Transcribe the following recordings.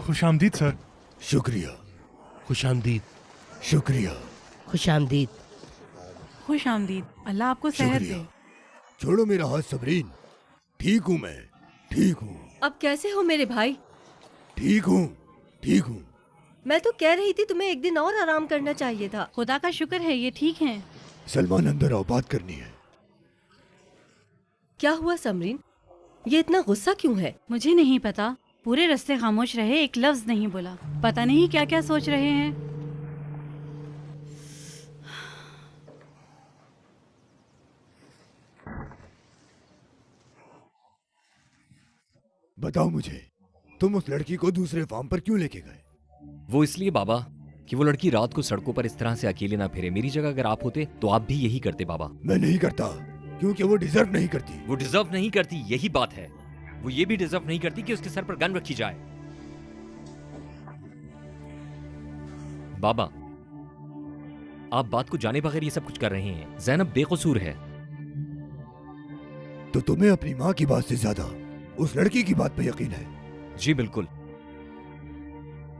खुशामदीद sir. शुक्रिया। खुशामदीद। शुक्रिया। खुशामदीद। खुश आमदीद। अल्लाह आपको सेहत दे। शुक्रिया। छोड़ो मेरा हाथ सबरीन, ठीक हूँ मैं, ठीक हूँ। अब कैसे हो मेरे भाई? ठीक हूँ, ठीक हूँ। मैं तो कह रही थी तुम्हें एक दिन और आराम करना चाहिए था। खुदा का शुक्र है ये ठीक हैं। सलमान अंदर आओ, बात करनी है। क्या हुआ समरीन? ये इतना गुस्सा क्यों है? मुझे नहीं पता, पूरे रास्ते खामोश रहे, एक लफ्ज नहीं बोला। पता नहीं क्या क्या सोच रहे हैं। बताओ मुझे, तुम उस लड़की को दूसरे फार्म पर क्यों लेके गए? वो इसलिए बाबा कि वो लड़की रात को सड़कों पर इस तरह से अकेले ना फिरे। मेरी जगह अगर आप होते तो आप भी यही करते बाबा। मैं नहीं करता, क्योंकि वो डिजर्व नहीं करती। वो डिजर्व नहीं करती, यही बात है। वो ये भी डिजर्व नहीं करती कि उसके सर पर गन रखी जाए। बाबा, आप बात को जाने बगैर ये सब कुछ कर रहे हैं। ज़ैनब बेकसूर है। तो तुम्हें अपनी माँ की बात से ज्यादा उस लड़की की बात पे यकीन है? जी बिल्कुल।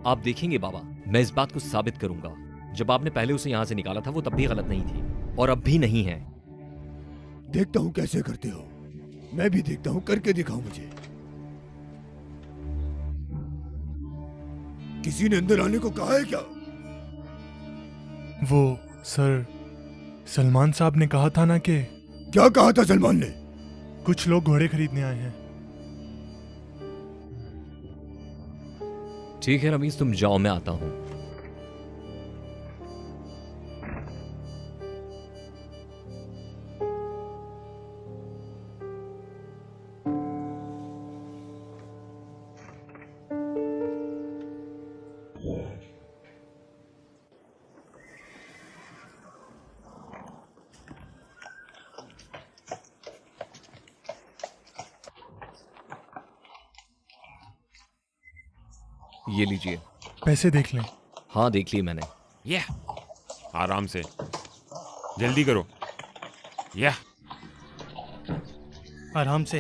आप देखेंगे बाबा, मैं इस बात को साबित करूंगा। जब आपने पहले उसे यहां से निकाला था वो तब भी गलत नहीं थी और अब भी नहीं है। देखता हूँ कैसे करते हो, मैं भी देखता हूँ, करके दिखाओ मुझे। किसी ने अंदर आने को कहा है क्या? वो सर, सलमान साहब ने कहा था ना कि। क्या कहा था सलमान ने? कुछ लोग घोड़े खरीदने आए हैं। ठीक है रमीज, तुम जाओ, मैं आता हूं। ये लीजिए। पैसे देख लें। हाँ देख लिए मैंने। यह आराम से, जल्दी करो। यह आराम से।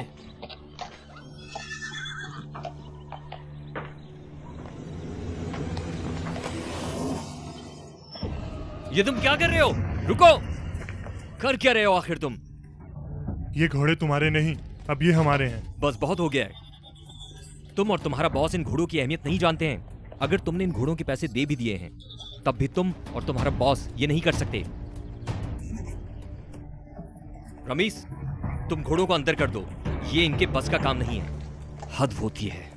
ये तुम क्या कर रहे हो? रुको! कर क्या रहे हो आखिर तुम? ये घोड़े तुम्हारे नहीं, अब ये हमारे हैं। बस बहुत हो गया है। तुम और तुम्हारा बॉस इन घोड़ों की अहमियत नहीं जानते हैं। अगर तुमने इन घोड़ों के पैसे दे भी दिए हैं तब भी तुम और तुम्हारा बॉस ये नहीं कर सकते। रमीस, तुम घोड़ों को अंदर कर दो। ये इनके बस का काम नहीं है। हद होती है।